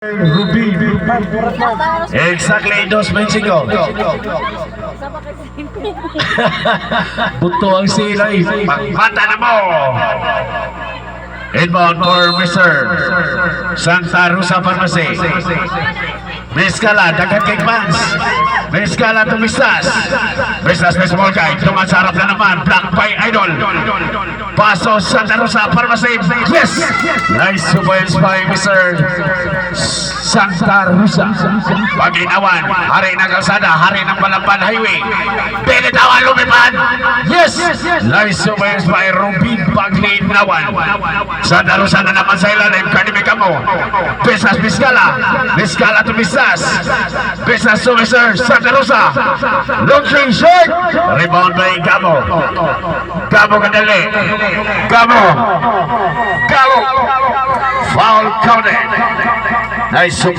Ruby. Exactly 2.5. Buto ang silay. Pagmata na mo. Inbound for Mr. Santa Rosa Pharmacy. Meskala, dagat kay Vans. Meskala tumistas. Mistas na small guy. Tungan sa harap na naman. Black by Idol. Paso Santa Rosa Pharmacy. Yes! Nice surprise by Mr. Santa Rosa. Paginawan. Hari ng kalsada. Hari ng Balamban Highway. Pinitawan lumipad. Yes! Nice surprise by Rubin Paglinawan. Santa Rosa na naman sa ilalim. Kanimi kamo. Pesas Meskala. Meskala tumistas. Pesas to Mr. Santa Rosa. Launching shot. Rebound by Gamo. Gamo kadali. Gamo. Gamo. Foul counted. Nice super.